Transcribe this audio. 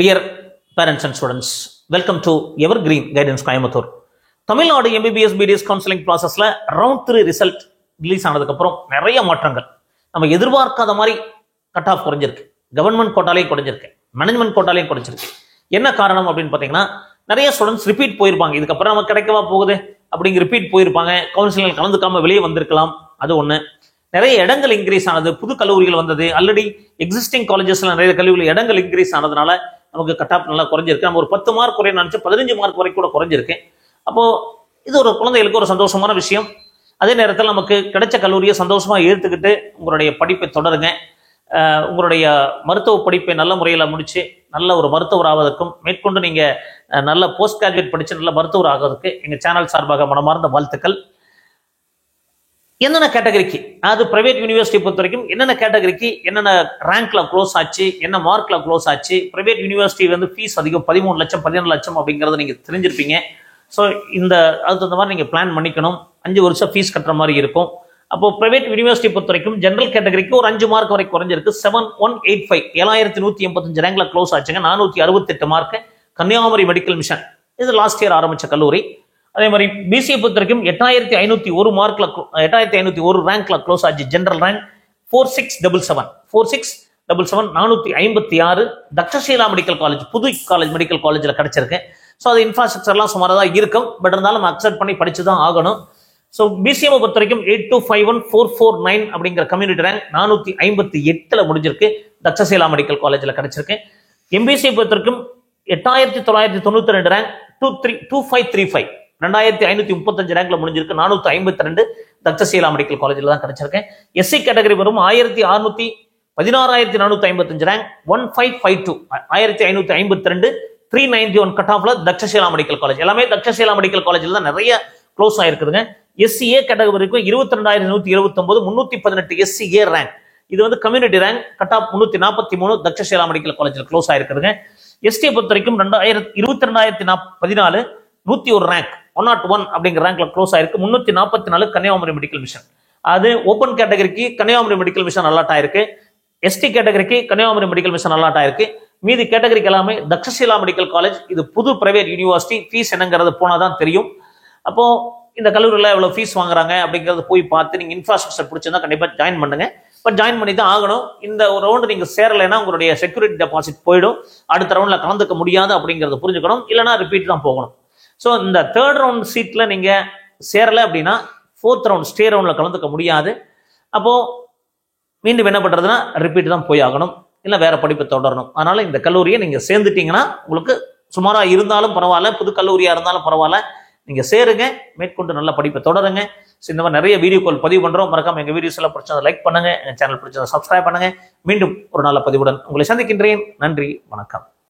Dear parents and students, welcome to Evergreen Guidance Coimbatore. Tamil Nadu MBBS BDS counselling ப்ராசஸ்ல round 3 result release ஆனதுக்கு அப்புறம் நிறைய மாற்றங்கள். நம்ம எதிர்பார்க்காத மாதிரி கட் ஆஃப் குறைஞ்சிருக்கு. கவர்மெண்ட் கோட்டாலையும் குறைஞ்சிருக்கு, மேனேஜ்மெண்ட் கோட்டாலையும் குறைஞ்சிருக்கு. என்ன காரணம் அப்படின்னு பார்த்தீங்கன்னா, நிறைய ஸ்டூடெண்ட்ஸ் ரிப்பீட் போயிருப்பாங்க. இதுக்கப்புறம் நமக்கு கிடைக்கவா போகுது அப்படிங்கிற ரிப்பீட் போயிருப்பாங்க. கவுன்சிலிங் கலந்துக்காம வெளியே வந்திருக்கலாம். அது ஒன்று. நிறைய இடங்கள் இன்க்ரீஸ் ஆனது, புது கல்லூரிகள் வந்தது, ஆல்ரெடி எக்ஸிஸ்டிங் காலேஜஸ்ல நிறைய கல்லூரிகள் இடங்கள் இன்க்ரீஸ் ஆனதுனால நமக்கு கட் ஆஃப் நல்லா குறைஞ்சிருக்கு. நம்ம ஒரு 10 மார்க் குறைய நினைச்சு 15 மார்க் வரைக்கும் கூட குறைஞ்சிருக்கு. அப்போ இது ஒரு குழந்தைகளுக்கு ஒரு சந்தோஷமான விஷயம். அதே நேரத்தில் நமக்கு கிடைச்ச கல்லூரியை சந்தோஷமா ஏற்றுக்கிட்டு உங்களுடைய படிப்பை தொடருங்க. உங்களுடைய மருத்துவ படிப்பை நல்ல முறையில் முடிச்சு நல்ல ஒரு மருத்துவர் ஆவதற்கும், மேற்கொண்டு நீங்க நல்ல போஸ்ட் கிராஜுவேட் படிச்சு நல்ல மருத்துவர் ஆகிறதுக்கு எங்க சேனல் சார்பாக மனமார்ந்த வாழ்த்துக்கள். என்னென்ன கேட்டகரிக்கு, அது பிரைவேட் யூனிவர்சிட்டி பொறுத்த வரைக்கும் என்னென்ன கேட்டகரிக்கு என்னென்ன ரேங்க்ல க்ளோஸ் ஆச்சு, என்ன மார்க்ல க்ளோஸ் ஆச்சு. பிரைவேட் யூனிவர்சிட்டி வந்து ஃபீஸ் அதிகம், 13 லட்சம் 17 லட்சம் அப்படிங்கிறத நீங்க தெரிஞ்சிருப்பீங்க. ஸோ அதுக்கு தகுந்த மாதிரி நீங்க பிளான் பண்ணிக்கணும். 5 வருஷம் ஃபீஸ் கட்டுற மாதிரி இருக்கும். அப்போ பிரைவேட் யூனிவர்சிட்டி பொறுத்த வரைக்கும் ஜெனரல் கேட்டகரிக்கு ஒரு 5 மார்க் வரைக்கும் குறைஞ்சிருக்கு. 7185 7185 ரேங்க்ல க்ளோஸ் ஆச்சுங்க. 468 மார்க். கன்னியாகுமரி மெடிக்கல் மிஷன், இது லாஸ்ட் இயர் ஆரம்பிச்ச கல்லூரி. அதே மாதிரி பிசிஏ பொறுத்த வரைக்கும் 8501 மார்க்ல 8501 ரேங்க்ல க்ளோஸ் ஆச்சு. General rank 4677 456. Takshashila medical college, புது காலேஜ் மெடிக்கல் காலேஜில் கிடைச்சிருக்கு. ஸோ அது இன்ஃப்ராஸ்ட்ரக்சர்லாம் சுமாராக தான் இருக்கும். பட் இருந்தாலும் நம்ம அக்செப்ட் பண்ணி படிச்சு தான் ஆகணும். ஸோ பிசிஎம் பொறுத்த வரைக்கும் 8251449 அப்படிங்கிற கம்யூனிட்டி ரேங்க் 458 முடிஞ்சிருக்கு. தக்ஷசீலா மெடிக்கல் காலேஜில் கிடைச்சிருக்கு. எம்பிசியை பொறுத்த வரைக்கும் 8992 ரேங்க் 2535 2535 ரேங்க்ல முடிஞ்சிருக்கு. 452 தக்ஷசீலா மெடிக்கல் காலேஜில் தான் கிடைச்சிருக்கு. எஸ்சி கேட்டகரி வரும் 16455 ரேங்க் 1552 1552 391 கட் ஆஃப்ல தக்ஷசீலா மெடிக்கல் காலேஜ். எல்லாமே தக்ஷசீலா மெடிக்கல் காலேஜில் தான் நிறைய க்ளோஸ் ஆயிருக்குதுங்க. எஸ்சிஏ கேட்டகரி வரைக்கும் 22129 318 எஸ்சிஏ ரேங்க். இது வந்து community rank. Cut off 343 Takshashila medical காலேஜில் க்ளோஸ் ஆயிருக்குதுங்க. எஸ்டியை பொறுத்த வரைக்கும் 22,014 101 ரேங்க் 101 அப்படிங்கிற ரேங்க்ல க்ளோஸ் ஆயிருக்கு. 344 கன்னியாகுமரி மெடிக்கல் மிஷன். அது ஓப்பன் கேட்டகரிக்கு கன்னியாகுமரி மெடிக்கல் மிஷன் அலாட் ஆயிருக்கு. எஸ்டி கேட்டகரிக்கு கன்னியாகுமரி மெடிக்கல் மிஷன் அலாட் ஆயிருக்கு. மீதி கேட்டகரிக்கு எல்லாமே தக்ஷசீலா மெடிக்கல் காலேஜ். இது புது பிரைவேட் யூனிவர்சிட்டி. ஃபீஸ் என்னங்கிறது போனாதான் தெரியும். அப்போ இந்த கல்லூரியில் எவ்வளவு ஃபீஸ் வாங்குறாங்க அப்படிங்கறது போய் பார்த்து நீங்க இன்ஃப்ராஸ்ட்ரக்சர் பிடிச்சிருந்தா கண்டிப்பா ஜாயின் பண்ணுங்க. பட் ஜாயின் பண்ணி தான் ஆகணும். இந்த ஒரு ரவுண்டு நீங்க சேரலைன்னா உங்களுடைய செக்யூரிட்டி டெபாசிட் போயிடும். அடுத்த ரவுண்ட்ல கலந்துக்க முடியாது அப்படிங்கறத புரிஞ்சுக்கணும். இல்லைன்னா ரிப்பீட் தான் போகணும். ஸோ இந்த 3rd ரவுண்ட் சீட்ல நீங்க சேரலை அப்படின்னா 4th ரவுண்ட் ஸ்டே ரவுண்ட்ல கலந்துக்க முடியாது. அப்போ மீண்டும் என்ன பண்றதுன்னா ரிப்பீட் தான் போய் ஆகணும், இல்லை வேற படிப்பை தொடரணும். அதனால இந்த கல்லூரியை நீங்க சேர்ந்துட்டீங்கன்னா உங்களுக்கு சுமாரா இருந்தாலும் பரவாயில்ல, புது கல்லூரியா இருந்தாலும் பரவாயில்ல, நீங்க சேருங்க, மேற்கொண்டு நல்ல படிப்பை தொடருங்க. இந்த மாதிரி நிறைய வீடியோக்கள் பதிவு பண்றோம். மறக்காம எங்க வீடியோஸ் எல்லாம் பிடிச்சதை லைக் பண்ணுங்க, எங்க சேனல் பிடிச்சதை சப்ஸ்கிரைப் பண்ணுங்க. மீண்டும் ஒரு நல்ல பதிவுடன் உங்களை சந்திக்கின்றேன். நன்றி, வணக்கம்.